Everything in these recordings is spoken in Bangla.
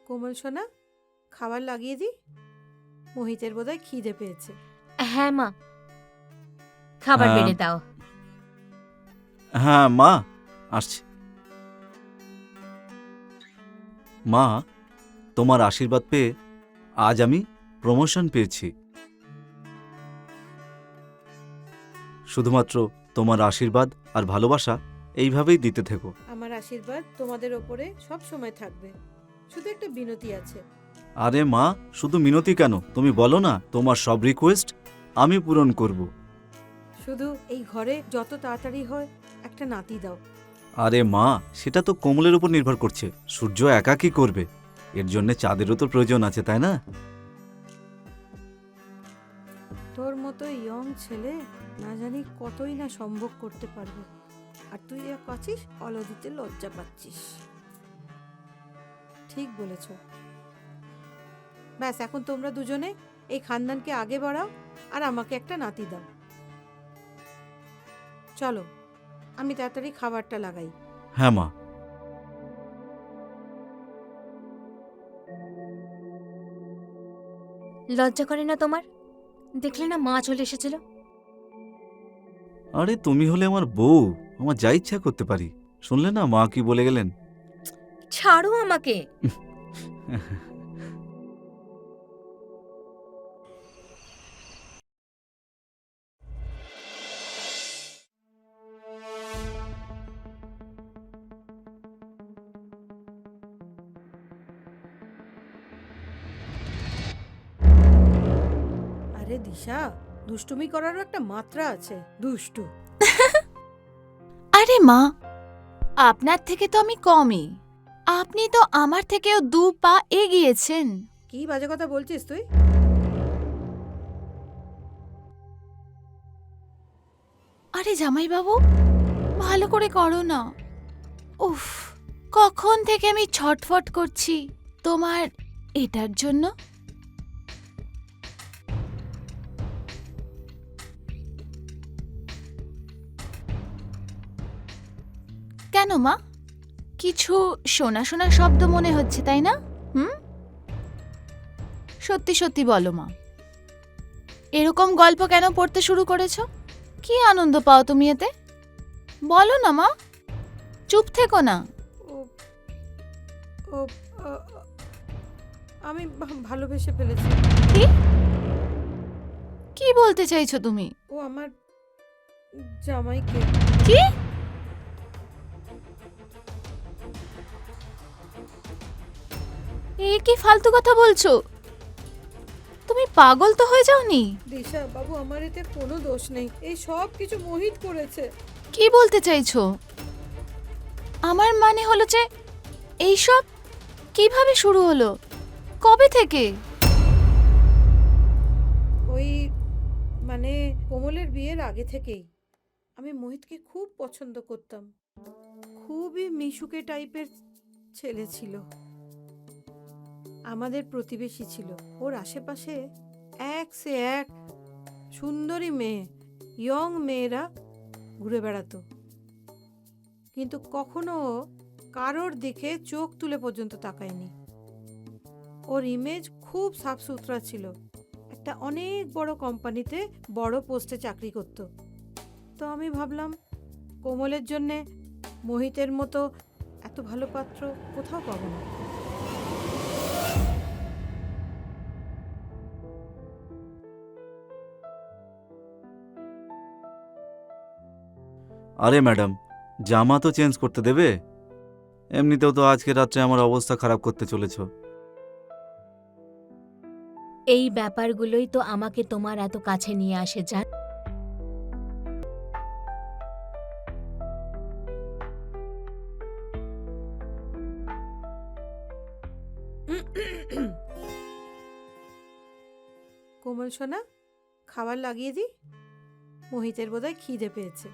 কোমল সোনা, খাবার লাগিয়ে দি। মোহিতের বোধহয় খিদে পেয়েছে। হ্যাঁ মা, খাবার হ্যাঁ। বেড়ে দাও। হ্যাঁ মা, আসছি। মা, তোমার আশীর্বাদ পেয়ে আজ আমি প্রমোশন পেয়েছি। শুধুমাত্র তোমার আশীর্বাদ আর ভালোবাসা এইভাবেই দিতে থেকো। আমার আশীর্বাদ তোমাদের ওপরে সব সময় থাকবে। শুধু একটা বিনতি আছে। আরে মা, শুধু মিনতি কেন, তুমি বলো না, তোমার সব রিকোয়েস্ট আমি পূরণ করব। শুধু এই ঘরে যত তাড়াতাড়ি হয় একটা নাতি দাও। আরে মা, সেটা তো কোমলের উপর নির্ভর করছে। সূর্য একা কি করবে? এর জন্য চাঁদেরও তো প্রয়োজন আছে, তাই না? তোর মতো ইয়ং ছেলে না জানি কতই না সম্ভব করতে পারবে, আর তুই যা পাচ্ছিস অলো দিতে লজ্জা পাচ্ছিস। ঠিক বলেছ। ব্যাস, এখন তোমরা দুজনে এই খানদানকে আগে বাড়াও আর আমাকে একটা নাতি দাও। চলো, আমি তাড়াতাড়ি খাবারটা লাগাই। হ্যাঁ মা। লজ্জা করে না তোমার? দেখলে না মা চলে এসেছিল। আরে তুমি হলে আমার বউ, আমার যা ইচ্ছা করতে পারি। শুনলে না মা কি বলে গেলেন? ছাড়ো আমাকে। আরে দিশা, দুষ্টুমি করারও একটা মাত্রা আছে। দুষ্টু। আরে মা, আপনার থেকে তো আমি কমই। আপনি তো আমার থেকেও 2 পা এগিয়েছেন। কি বাজে কথা বলছিস তুই? আরে জামাইবাবু, ভালো করে করো না। উফ, কখন থেকে আমি ছটফট করছি তোমার এটার জন্য। কেন মা, কিছু শোনা শোনা শব্দ মনে হচ্ছে, তাই না? সত্যি সত্যি বলো মা, এরকম গল্প কেন পড়তে শুরু করেছো? কি আনন্দ পাও তুমি এতে? বলো না মা, চুপ থেকো না। ও ও আ, আমি ভালোবেসে ফেলেছি। কি কি বলতে চাইছো তুমি? ও আমার জামাইকে। কি? এ কি ফালতু কথা বলছো? তুমি পাগল তো হয়ে যাওনি? দিশা বাবু, আমার এতে কোনো দোষ নেই। এই সব কিছু মোহিত করেছে। কি বলতে চাইছো? আমার মানে হলো যে এইসব কিভাবে শুরু হলো, কবে থেকে? ওই মানে কোমলের বিয়ের আগে থেকেই আমি মোহিতকে খুব পছন্দ করতাম। খুবই মিশুকে টাইপের ছেলে ছিল। আমাদের প্রতিবেশী ছিল। ওর আশেপাশে এক সে এক সুন্দরী মেয়ে, ইয়ং মেয়েরা ঘুরে বেড়াতো, কিন্তু কখনো কারোর দিকে চোখ তুলে পর্যন্ত তাকায়নি। ওর ইমেজ খুব সাফ সুতরা ছিল। একটা অনেক বড় কোম্পানিতে বড় পোস্টে চাকরি করত। তো আমি ভাবলাম কোমলের জন্যে মোহিতের মতো এত ভালো পাত্র কোথাও পাবো না। আরে ম্যাডাম, জামা তো চেঞ্জ করতে দেবে। এমনিতেও তো আজকে রাত্রে আমার অবস্থা খারাপ করতে চলেছ। এই ব্যাপারগুলোই তো আমাকে তোমার এত কাছে নিয়ে আসে, জান। কোমল সোনা, খাবার লাগিয়ে দি। মোহিতের বোধহয় খিদে পেয়েছে।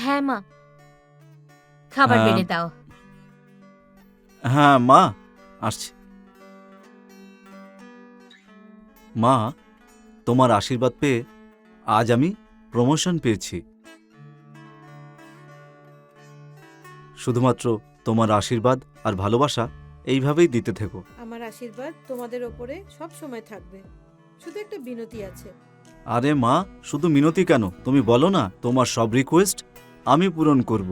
হ্যাঁ মা, খাবার হ্যাঁ। বেড়ে দাও। হ্যাঁ মা, আসছি। মা, তোমার আশীর্বাদ পেয়ে আজ আমি প্রমোশন পেয়েছি। শুধুমাত্র তোমার আশীর্বাদ আর ভালোবাসা এইভাবেই দিতে থেকো। আমার আশীর্বাদ তোমাদের ওপরে সব সময় থাকবে। শুধু একটা বিনতি আছে। আরে মা, শুধু মিনতি কেন, তুমি বলো না, তোমার সব রিকোয়েস্ট আমি পূরণ করব।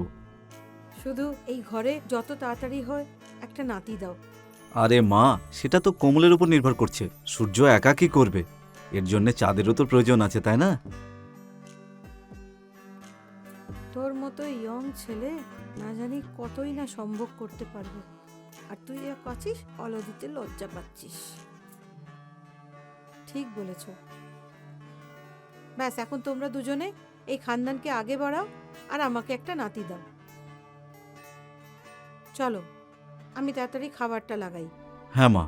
শুধু এই ঘরে যত তাড়াতাড়ি হয় একটা নাতি দাও। আরে মা, সেটা তো কোমলের উপর নির্ভর করছে। সূর্য একা কি করবে? এর জন্য চাঁদেরও তো প্রয়োজন আছে, তাই না? তোর মতো ইয়ং ছেলে না জানি কতই না সম্ভব করতে পারবে, আর তুই যা কাছিস অলো দিতে লজ্জা পাচ্ছিস। ঠিক বলেছ। ব্যাস, এখন তোমরা দুজনে এই খানদানকে আগে বাড়াও আর আমাকে একটা নাতি দাও। চলো, আমি তাড়াতাড়ি খাবারটা লাগাই। হ্যাঁ মা।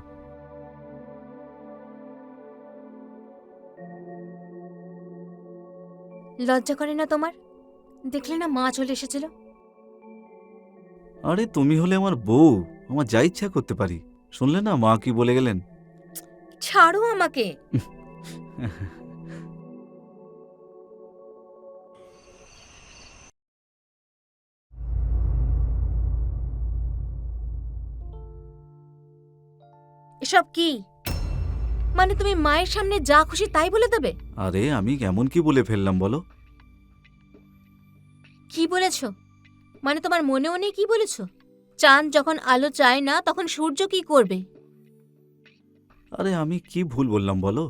লজ্জা করে না তোমার? দেখলে না মা চলে এসেছিল। আরে তুমি হলে আমার বউ, আমার যা ইচ্ছা করতে পারি। শুনলে না মা কি বলে গেলেন? ছাড়ো আমাকে। এসব কি? মানে তুমি মায়ের সামনে যা খুশি তাই বলে দেবে? আরে আমি কেমন কি বলে ফেললাম বলো? কি বলেছো? মানে তোমার মনেও নেই কি বলেছো? চাঁদ যখন আলো চায় না তখন সূর্য কি করবে? আরে আমি কি ভুল বললাম বলো?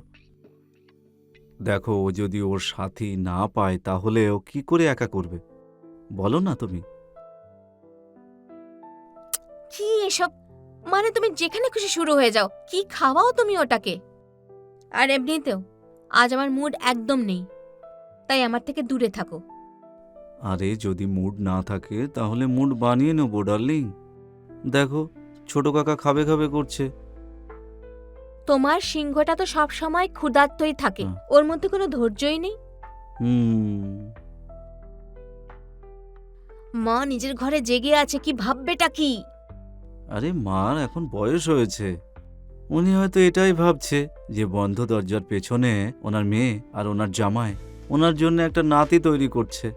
দেখো, ও যদি ওর সাথী না পায় তাহলে ও কি করে একা করবে বলো না তুমি? কি এসব? মানে তুমি যেখানে খুশি শুরু হয়ে যাও। কি খাওয়াও তুমি ওটাকে? আর এমনিতেও আজ আমার মুড একদম নেই, তাই আমার থেকে দূরে থাকো। আরে যদি মুড না থাকে তাহলে মুড বানিয়ে নেবো ডার্লিং। দেখো, ছোট কাকা খাবে খাবে করছে। তোমার সিংহটা তো সব সময় ক্ষুধার্তই থাকে, ওর মধ্যে কোনো ধৈর্যই নেই। মা নিজের ঘরে জেগে আছে, কি ভাববেটা কি? আরে মার এখন বয়স হয়েছে, উনি হয়তো এটাই ভাবছে যে বন্ধ দরজার পেছনে ওনার মেয়ে আর ওনার জামাই ওনার জন্য একটা নাতি তৈরি করছে।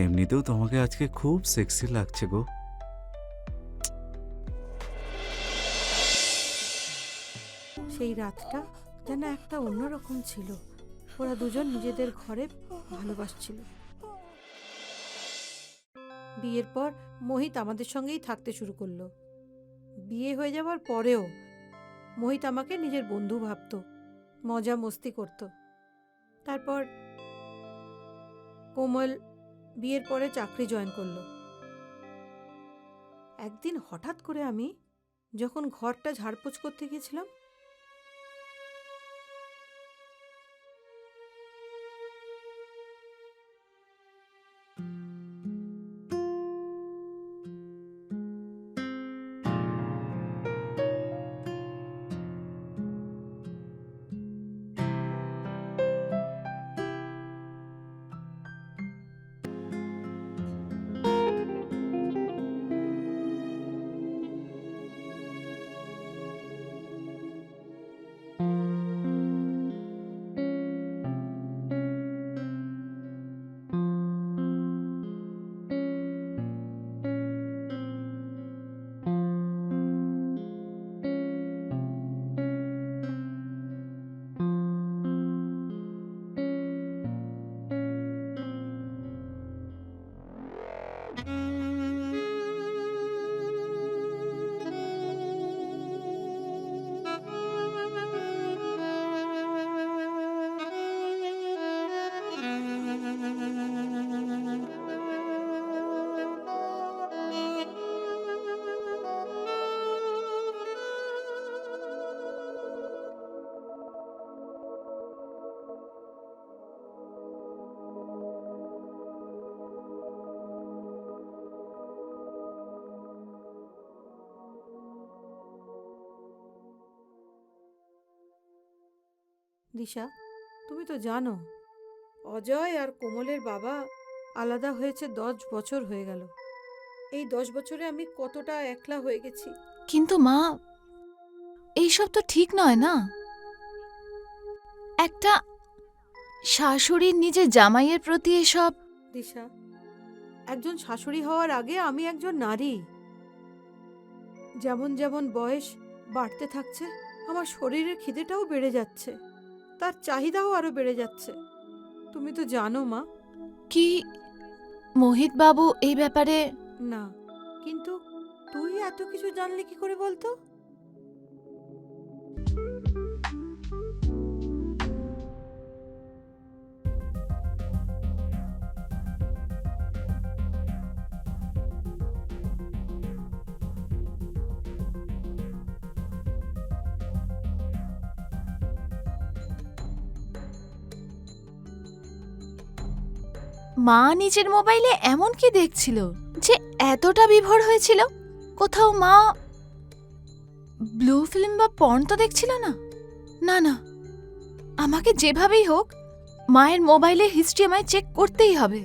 এমনিতেও তোমাকে আজকে খুব সেক্সি লাগছে গো। সেই রাতটা যেন একটা অন্যরকম ছিল। ওরা দুজন নিজেদের ঘরে ভালোবাসছিল। বিয়ের পর মোহিত আমাদের সঙ্গেই থাকতে শুরু করলো। বিয়ে হয়ে যাওয়ার পরেও মোহিত আমাকে নিজের বন্ধু ভাবতো, মজা মস্তি করত। তারপর কোমল বিয়ের পরে চাকরি জয়েন করলো। একদিন হঠাৎ করে আমি যখন ঘরটা ঝাড়পোছ করতে গেছিলাম, দিশা, তুমি তো জানো অজয় আর কোমলের বাবা আলাদা হয়েছে 10 বছর হয়ে গেল। এই 10 বছরে আমি কতটা একলা হয়ে গেছি। কিন্তু মা, এইসব তো ঠিক নয় না। একটা শাশুড়ির নিজের জামাইয়ের প্রতি এসব। দিশা, একজন শাশুড়ি হওয়ার আগে আমি একজন নারী। যেমন যেমন বয়স বাড়তে থাকছে আমার শরীরের খিদেটাও বেড়ে যাচ্ছে, তার চাহিদাও আরো বেড়ে যাচ্ছে। তুমি তো জানো মা। কি মোহিত বাবু এই ব্যাপারে? না, কিন্তু তুই এত কিছু জানলি কি করে বলতো? মা নিজের মোবাইলে এমন কি দেখছিল যে এতটা বিভোর হয়েছিল? কোথাও মা ব্লু ফিল্ম বা পর্ন তো দেখছিল না? না না, আমাকে যেভাবেই হোক মায়ের মোবাইলের হিস্ট্রি আমায় চেক করতেই হবে।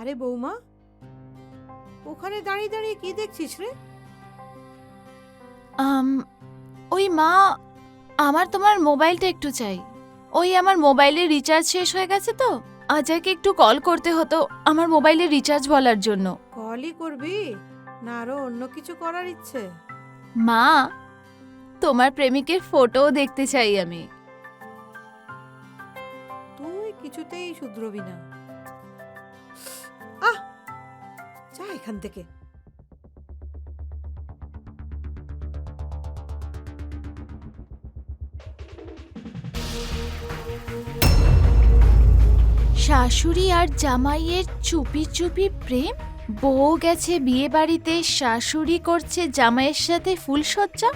আরে বৌমা, ওখানে দাঁড়িয়ে দাঁড়িয়ে কি দেখছিস রে? ওই মা, আমার তোমার মোবাইলটা একটু চাই। ওই আমার মোবাইলের রিচার্জ শেষ হয়ে গেছে তো আজকে একটু কল করতে হতো আমার মোবাইলের রিচার্জ বলার জন্য। কলই করবি না আরো অন্য কিছু করার ইচ্ছে? মা, তোমার প্রেমিকের ফটোও দেখতে চাই আমি। তুই কিছুতেই শুধরবি না। আহ, যা এখান থেকে। শাশুড়ি আর জামাইয়ের চুপি চুপি প্রেম। বউ গেছে বিয়ে বাড়িতে, শাশুড়ি করছে জামাইয়ের সাথে ফুলসজ্জা।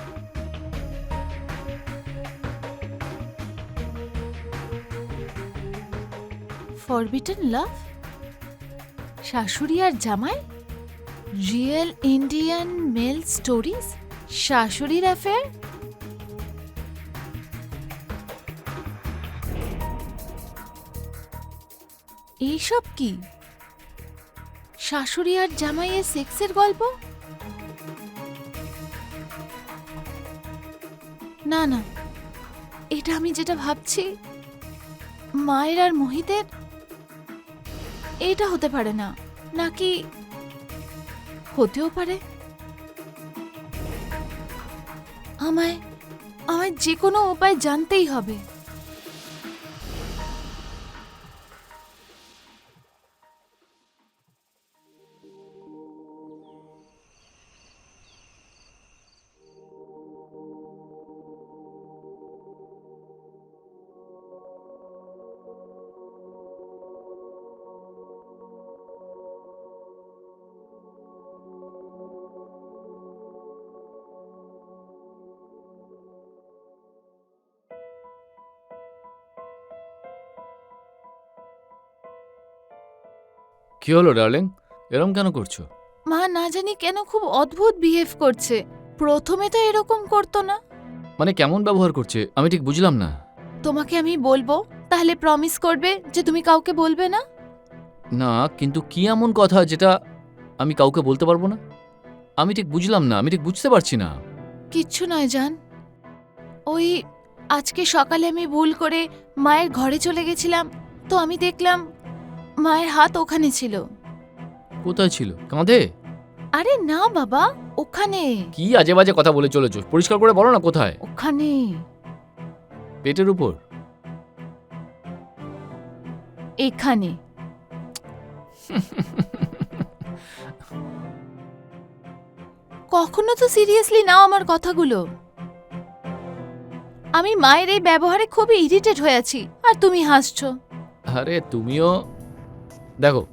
ফরবিডেন লাভ, শাশুড়ি আর জামাই, রিয়েল ইন্ডিয়ান মেল স্টোরিজ, শাশুড়ির অ্যাফেয়ার। এইসব কি? শাশুড়ি আর জামাইয়ের সেক্সের গল্প? না না, এটা আমি যেটা ভাবছি মায়ের আর মোহিতের, এটা হতে পারে না। নাকি হতেও পারে? আমায় আমায় যে কোনো উপায় জানতেই হবে। কি হলো ডার্লিং, এরম কেন করছো? মা না জানি কেন খুব অদ্ভুত বিহেভ করছে। প্রথমে তো এরকম করতো না। মানে কেমন ব্যবহার করছে আমি ঠিক বুঝলাম না। তোমাকে আমি বলবো, তাহলে প্রমিস করবে যে তুমি কাউকে বলবে না? না, কিন্তু কি এমন কথা যেটা আমি কাউকে বলতে পারবো না? আমি ঠিক বুঝলাম না, আমি ঠিক বুঝতে পারছি না। কিচ্ছু নয় জান, ওই আজকে সকালে আমি ভুল করে মায়ের ঘরে চলে গেছিলাম, তো আমি দেখলাম মায়ের হাত ওখানে ছিল। কোথায় ছিল? কাঁধে? আরে না বাবা, ওখানে কি আজে বাজে কথা বলে চলেছো, পরিষ্কার করে বলো না কোথায়। ওখানে পেটের উপর? এখানে। কখনো তো সিরিয়াসলি নাও আমার কথাগুলো। আমি মায়ের এই ব্যবহারে খুবই ইরিটেট হয়ে আছি, আর তুমি হাসছো। আরে তুমিও দেখো,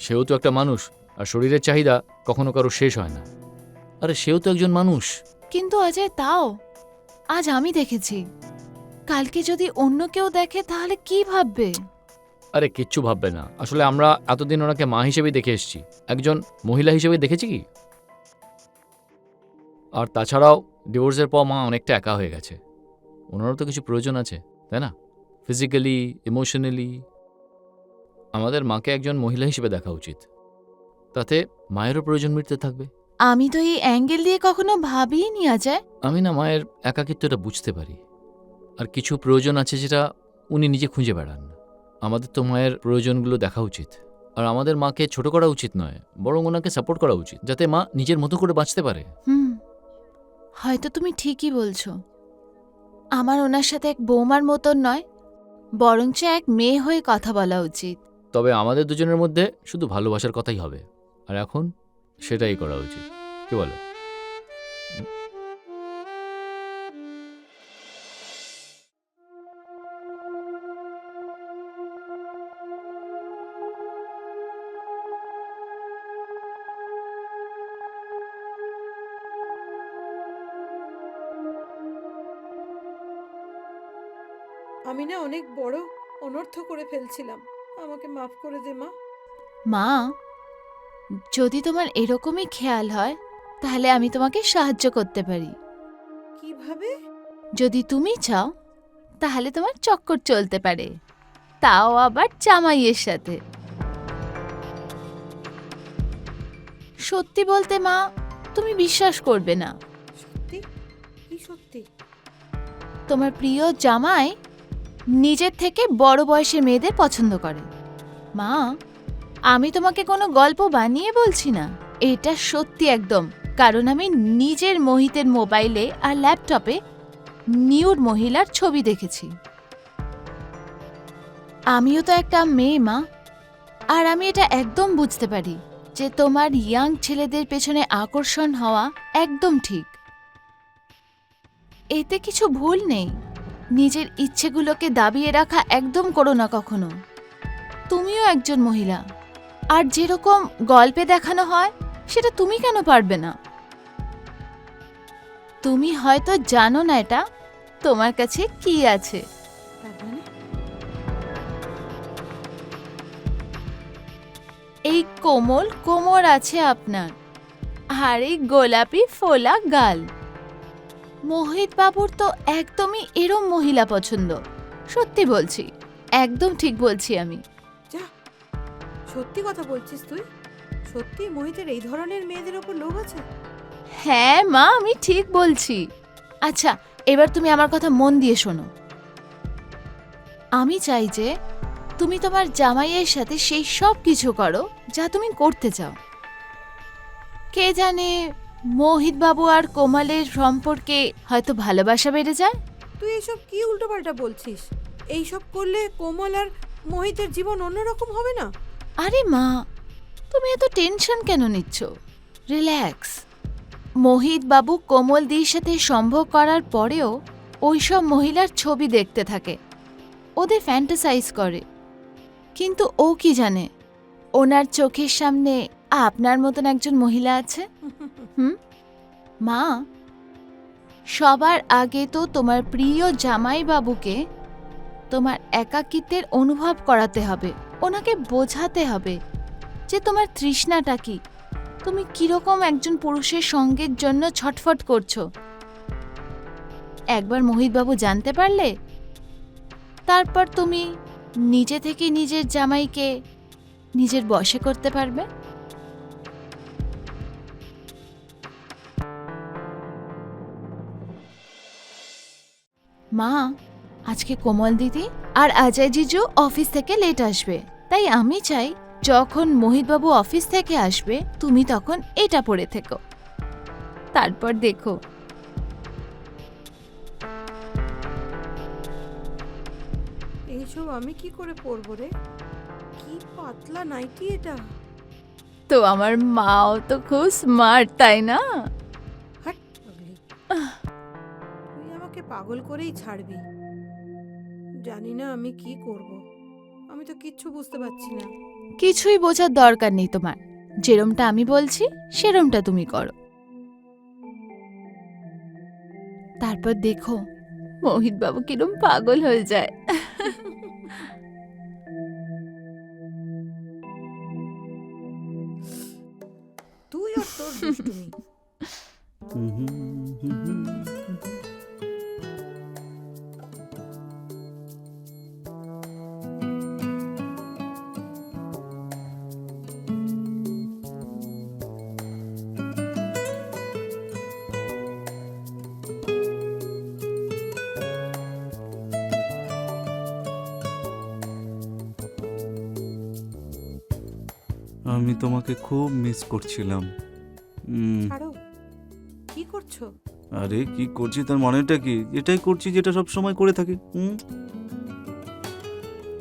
সেও তো একটা মানুষ, আর শরীরের চাহিদা কখনো কারো শেষ হয় না। আরে সেও তো একজন মানুষ। কিন্তু অজয়, তাও আজ আমি দেখেছি, কালকে যদি অন্য কেউ দেখে তাহলে কি ভাববে? আরে কিচ্ছু ভাববে না, আসলে আমরা এতদিন ওনাকে মা হিসেবেই দেখে এসেছি, একজন মহিলা হিসেবে দেখেছি কি। আর তাছাড়াও ডিভোর্সের পর মা অনেকটা একা হয়ে গেছে, ওনারও তো কিছু প্রয়োজন আছে, তাই না? Physically, emotionally. আমাদের মাকে একজন মহিলা হিসেবে দেখা উচিত, তাতে মায়েরও প্রয়োজন মিটতে থাকবে। আমি তো এই অ্যাঙ্গেল দিয়ে কখনো ভাবিনি অজয়। আমি না মায়ের একাকিত্বটা বুঝতে পারি, আর কিছু প্রয়োজন আছে যেটা উনি নিজে খুঁজে বেড়ান। আমাদের তো মায়ের প্রয়োজনগুলো দেখা উচিত, আর আমাদের মাকে ছোট করা উচিত নয়, বরং ওনাকে সাপোর্ট করা উচিত, যাতে মা নিজের মতো করে বাঁচতে পারে। হয়তো তুমি ঠিকই বলছো। আমার ওনার সাথে এক বৌমার মতন নয়, বরঞ্চ এক মেয়ে হয়ে কথা বলা উচিত। তবে আমাদের দুজনের মধ্যে শুধু ভালোবাসার কথাই হবে, আর এখন সেটাই করা উচিত। কি বলো? আমি না অনেক বড় অনর্থ করে ফেলছিলাম, আমাকে মাফ করে দে মা। মা, যদি তোমার এরকমই খেয়াল হয় তাহলে আমি তোমাকে সাহায্য করতে পারি। কিভাবে? যদি তুমি চাও তাহলে তোমার চক্কর চলতে পারে, তাও আবার জামাইয়ের সাথে। সত্যি বলতে মা, তুমি বিশ্বাস করবে না, সত্যি? কি সত্যি? তোমার প্রিয় জামাই নিজের থেকে বড় বয়সের মেয়েদের পছন্দ করে। মা, আমি তোমাকে কোনো গল্প বানিয়ে বলছি না, এটা সত্যি একদম। কারণ আমি নিজের মোহিতের মোবাইলে আর ল্যাপটপে নিউড মহিলার ছবি দেখেছি। আমিও তো একটা মেয়ে মা, আর আমি এটা একদম বুঝতে পারি যে তোমার ইয়াং ছেলেদের পেছনে আকর্ষণ হওয়া একদম ঠিক। এতে কিছু ভুল নেই। নিজের ইচ্ছেগুলোকে দাবিয়ে রাখা একদম করো না কখনো। তুমিও একজন মহিলা, আর যেরকম গল্পে দেখানো হয় সেটা তুমি কেন পারবে না? তুমি হয়তো জানো না এটা তোমার কাছে কি আছে। তার মানে? এই কোমল কোমর আছে আপনার, আর এই গোলাপি ফোলা গাল। মোহিত বাবুর তো একদমই এরম মহিলা পছন্দ। সত্যি বলছি, একদম ঠিক বলছি আমি। যা, সত্যি কথা বলছিস তুই? সত্যি মোহিতের এই ধরনের মেয়েদের ওপর লোভ আছে? হ্যাঁ মা, আমি ঠিক বলছি। আচ্ছা, এবার তুমি আমার কথা মন দিয়ে শোনো। আমি চাই যে তুমি তোমার জামাইয়ের সাথে সেই সব কিছু করো যা তুমি করতে চাও। কে জানে, মোহিত বাবু আর কোমলের সম্পর্কে হয়তো ভালোবাসা বেড়ে যায়। তুই এইসব কি উল্টোপাল্টা বলছিস? এইসব করলে কোমল আর মোহিতের জীবন অন্যরকম হবে না? আরে মা, তুমি এত টেনশন কেন নিচ্ছ? রিল্যাক্স। মোহিত বাবু কোমল দির সাথে সম্ভোগ করার পরেও ওইসব মহিলার ছবি দেখতে থাকে, ওদের ফ্যান্টাসাইজ করে। কিন্তু ও কি জানে ওনার চোখের সামনে আপনার মতন একজন মহিলা আছে। মা, সবার আগে তো তোমার প্রিয় জামাই বাবুকে তোমার একাকিত্বের অনুভব করাতে হবে, ওনাকে বোঝাতে হবে যে তোমার তৃষ্ণাটা কি, তুমি কিরকম একজন পুরুষের সঙ্গের জন্য ছটফট করছো। একবার মোহিতবাবু জানতে পারলে তারপর তুমি নিজে থেকে নিজের জামাইকে নিজের বশে করতে পারবে। মা, আজকে কোমল দিদি আর অজয় জিজু অফিস থেকে লেট আসবে, তাই আমি চাই যখন মোহিতবাবু অফিস থেকে আসবে তুমি তখন এটা পরে থেকো, তারপর দেখো। এইসব আমি কি করে পরবো রে? কি পাতলা নাইটি এটা! তো আমার মাও তো খুব স্মার্ট, তাই না? হাট পাগলি। তুই আমাকে পাগল করেই ছাড়বি। জানি না আমি কি করব, আমি তো কিচ্ছু বুঝতে পারছি না। কিছুই বোঝার দরকার নেই তোমার, যেরমটা আমি বলছি সেরমটা তুমি করো, তারপর দেখো মোহিত বাবু কিরম পাগল হয়ে যায়। তুই আর তোর দুষ্টুমি। আমি তোমাকে খুব মিস করছিলাম। ছাড়ো, কি করছো? আরে কি করছি তার মানেটা কি? এটাই করছি যেটা সব সময় করে থাকি।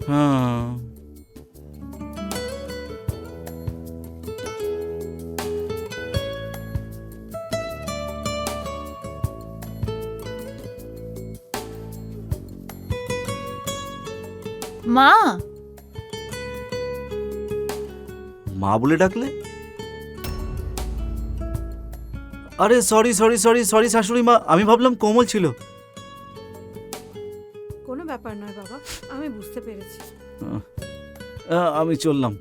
হ্যাঁ, মা, মা বলে ডাকলে? আরে সরি সরি সরি সরি শাশুড়ি মা, আমি ভাবলাম কোমল ছিল। কোনো ব্যাপার নয় বাবা, আমি বুঝতে পেরেছি। আমি চললাম।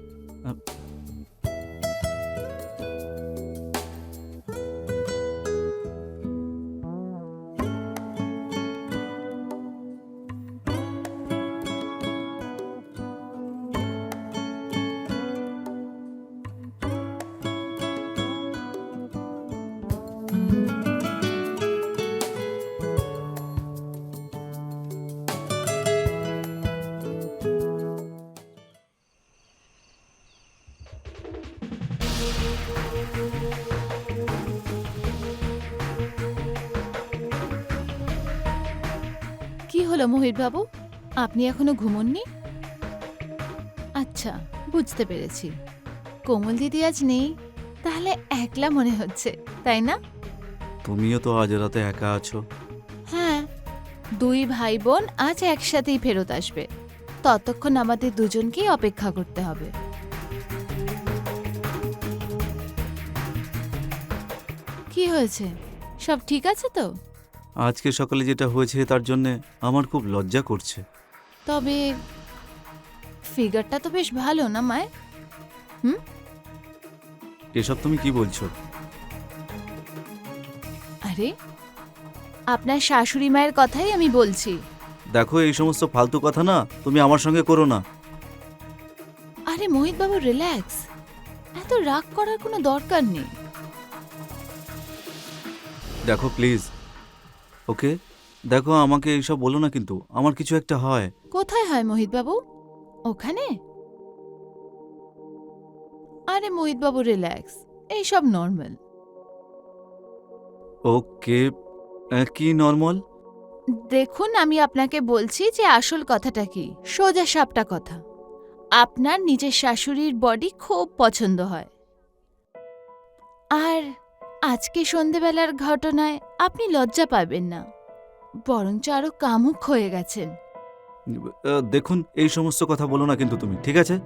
কি হলো মোহিত বাবু, আপনি এখনো ঘুমোননি? আচ্ছা, বুঝতে পেরেছি। কোমল দিদি আজ নেই, তাহলে একলা মনে হচ্ছে, তাই না? তুমিও তো আজ রাতে একা আছো। হ্যাঁ, দুই ভাই বোন আজ একসাথেই ফেরত আসবে। ততক্ষণ আমাদের দুজনকেই অপেক্ষা করতে হবে। কি হয়েছে, সব ঠিক আছে তো? আজকে সকালে যেটা হয়েছে তার জন্যে আমার খুব লজ্জা করছে। তবে ফিগারটা তো বেশ ভালো না মায়ের? এসব তুমি কি বলছো? আরে, আপনার শাশুড়ি মায়ের কথাই আমি বলছি। দেখো, এই সমস্ত ফালতু কথা না তুমি আমার সঙ্গে করো না। আরে মোহিত বাবু, রিল্যাক্স, এত রাগ করার কোনো দরকার নেই। দেখো প্লিজ, ওকে? দেখো, আমাকে এইসব বলো না, কিন্তু আমার কিছু একটা হয়। কোথায় হয় মোহিত বাবু? ওখানে? আরে মোহিত বাবু, রিল্যাক্স, এইসব নর্মাল। ওকে, কি নর্মাল? দেখুন, আমি আপনাকে বলছি যে আসল কথাটা কি, সোজা সাপটা কথা। আপনার নিজের শাশুড়ির বডি খুব পছন্দ হয়, আর আজকে সন্ধেবেলার ঘটনায় আপনি লজ্জা পাবেন না, বরঞ্চ আরো কামুক হয়ে গেছেন। দেখুন, এই সমস্ত কথা বলো না কিন্তু তুমি, ঠিক আছে?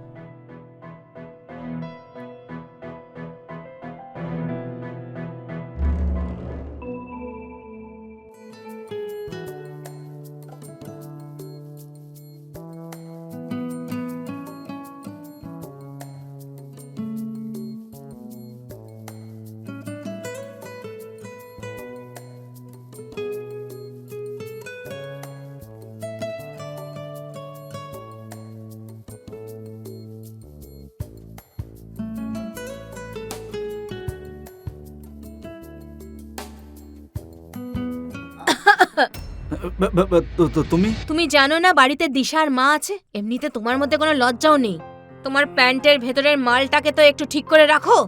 তুমি তুমি জানো না বাড়িতে দিশার মা আছে? এমনিতে তোমার মধ্যে কোনো লজ্জাও নেই। তোমার প্যান্টের ভেতরের মালটাকে তো একটু ঠিক করে রাখো।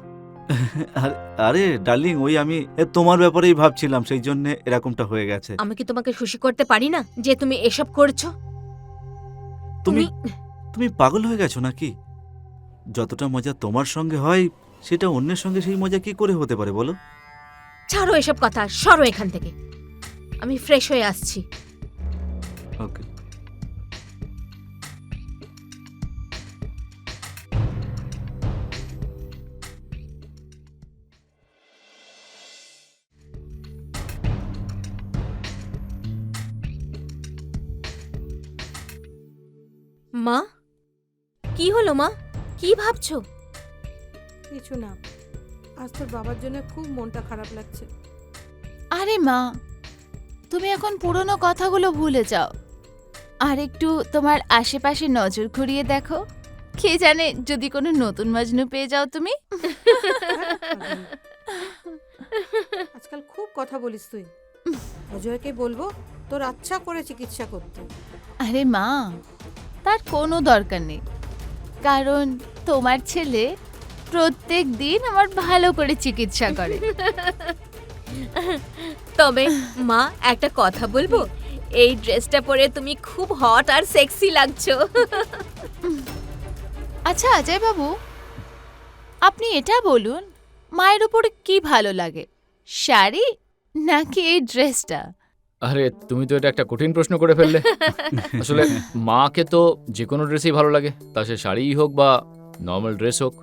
আরে ডার্লিং, ওই আমি তোমার ব্যাপারেই ভাবছিলাম, সেই জন্য এরকমটা হয়ে গেছে। আমি কি তোমাকে খুশি করতে পারি না যে তুমি এসব করছো? তুমি তুমি পাগল হয়ে গেছো নাকি? যতটা মজা তোমার সঙ্গে হয়, সেটা অন্যের সঙ্গে সেই মজা কি করে হতে পারে বলো? ছাড়ো এসব কথা, সরো এখান থেকে। আমি ফ্রেশ হয়ে আসছি। ওকে। মা, কি হলো মা? কি ভাবছো? কিছু না, আজ তোর বাবার জন্য খুব মনটা খারাপ লাগছে। আরে মা, তুমি এখন পুরনো কথাগুলো ভুলে যাও, আর একটু তোমার আশেপাশে নজর ঘুরিয়ে দেখো। কে জানে, যদি কোনো নতুন মজনু পেয়ে যাও তুমি। আজকাল খুব কথা বলিস তুই। অজয়কে বলবো তোর আচ্ছা করে চিকিৎসা করতে। আরে মা, তার কোনো দরকার নেই, কারণ তোমার ছেলে প্রত্যেক দিন আমার ভালো করে চিকিৎসা করে। তবে মা, একটা কথা বলবো, এই ড্রেসটা পরে তুমি খুব হট আর সেক্সি লাগছো। আচ্ছা অজয় বাবু, আপনি এটা বলুন, মায়ের উপরে কি ভালো লাগে, শাড়ি নাকি এই ড্রেসটা? আরে তুমি তো এটা একটা কঠিন প্রশ্ন করে ফেললে। আসলে মাকে তো যে কোনো ড্রেসই ভালো লাগে, তা সে শাড়িই হোক বা নর্মাল ড্রেস হোক।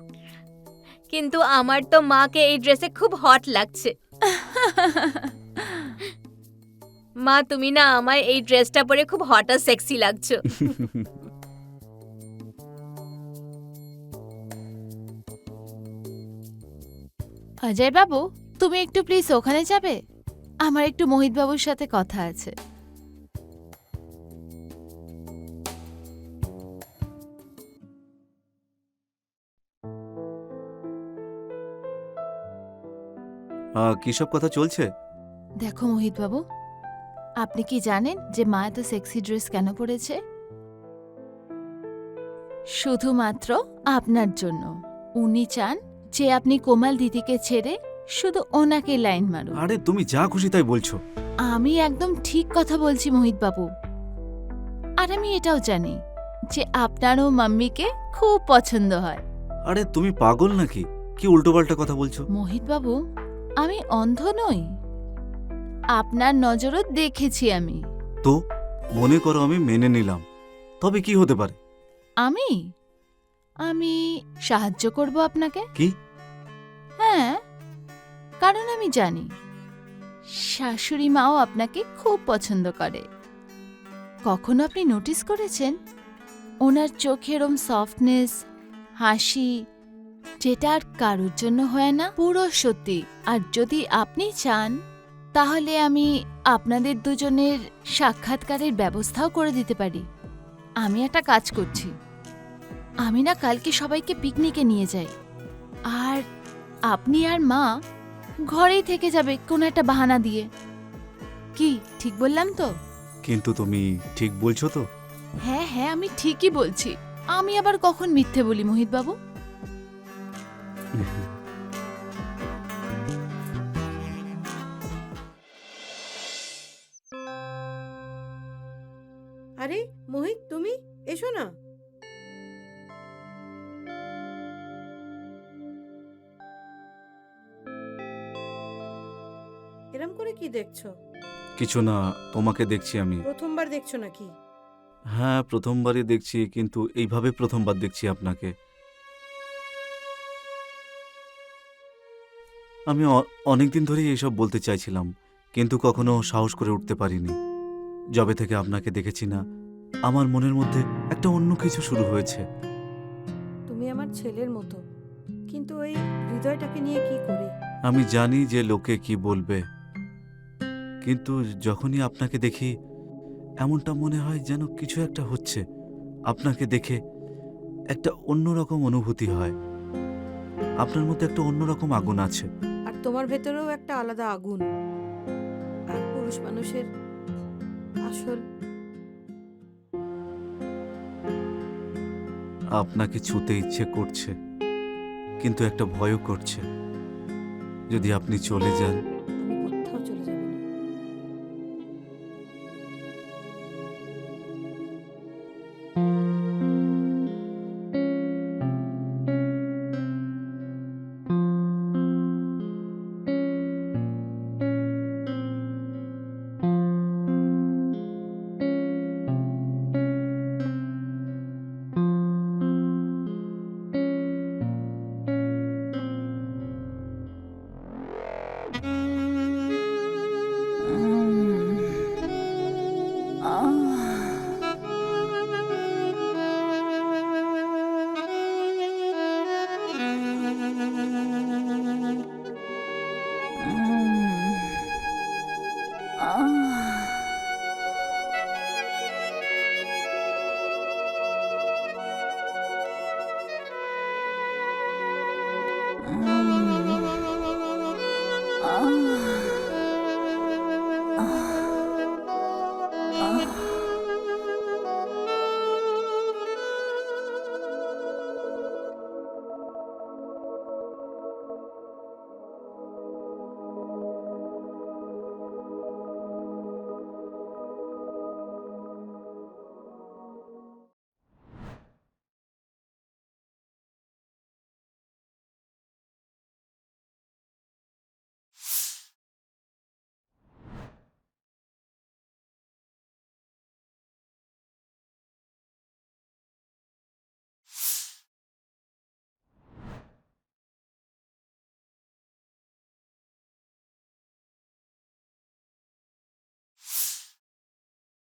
কিন্তু আমার তো মাকে এই ড্রেসে খুব হট লাগছে। মা, তুমি না আমার এই ড্রেসটা পরে খুব হট আর সেক্সি লাগছো। অজয় বাবু, তুমি একটু প্লিজ ওখানে যাবে, আমার একটু মোহিত বাবুর সাথে কথা আছে। কি সব কথা চলছে? দেখো মোহিত বাবু, আপনি কি জানেন যে মা এত সেক্সি ড্রেস কেন পরেছে? শুধুমাত্র আপনার জন্য। উনি চান যে আপনি কোমাল দিদিকে ছেড়ে শুধু ওনাকে লাইন মারুন। আরে তুমি যা খুশি তাই বলছো। আমি একদম ঠিক কথা বলছি মোহিত বাবু। আর আমি এটাও জানি যে আপনারও মাম্মিকে খুব পছন্দ হয়। আরে তুমি পাগল নাকি? কি উল্টোপাল্টা কথা বলছো? মোহিত বাবু, আমি অন্ধ নই, আপনার নজরও দেখেছি আমি। তো মনে করো আমি মেনে নিলাম, তবে কি হতে পারে? আমি আমি সাহায্য করব আপনাকে। কি? হ্যাঁ, কারণ আমি জানি শাশুড়ি মাও আপনাকে খুব পছন্দ করে। কখনো আপনি নোটিস করেছেন ওনার চোখের সফটনেস, হাসি, যেটা আর কারোর জন্য হয় না, পুরো সত্যি। আর যদি আপনি চান তাহলে আমি আপনাদের দুজনের সাক্ষাৎকারের ব্যবস্থাও করে দিতে পারি। আমি একটা কাজ করছি, আমি না কালকে সবাইকে পিকনিকে নিয়ে যাই, আর আপনি আর মা ঘরেই থেকে যাবে কোনো একটা বাহানা দিয়ে। কি ঠিক বললাম তো? কিন্তু তুমি ঠিক বলছো তো? হ্যাঁ হ্যাঁ, আমি ঠিকই বলছি। আমি আবার কখন মিথ্যে বলি মোহিত বাবু? আরে মোহিত, তুমি এসো না। এরম করে কি দেখছো? কিছু না, তোমাকে দেখছি আমি। প্রথমবার দেখছো নাকি? হ্যাঁ, প্রথমবারই দেখছি, কিন্তু এইভাবে প্রথমবার দেখছি আপনাকে। আমি অনেকদিন ধরেই এইসব বলতে চাইছিলাম, কিন্তু কখনো সাহস করে উঠতে পারিনি। যবে থেকে আপনাকে দেখেছি না, আমার মনের মধ্যে একটা অন্য কিছু শুরু হয়েছে। তুমি আমার ছেলের মতো, কিন্তু ওই হৃদয়টাকে নিয়ে কি করি? আমি জানি যে লোকে কি বলবে, কিন্তু যখনই আপনাকে দেখি এমনটা মনে হয় যেন কিছু একটা হচ্ছে। আপনাকে দেখে একটা অন্যরকম অনুভূতি হয়। আপনার মধ্যে একটা অন্যরকম আগুন আছে। আর তোমার ভেতরেও একটা আলাদা আগুন। আর পুরুষ মানুষের আসল। আপনাকে ছুতে ইচ্ছে করছে, কিন্তু একটা ভয়ও করছে। যদি আপনি চলে যান। আমি কোথাও চলে যাব না।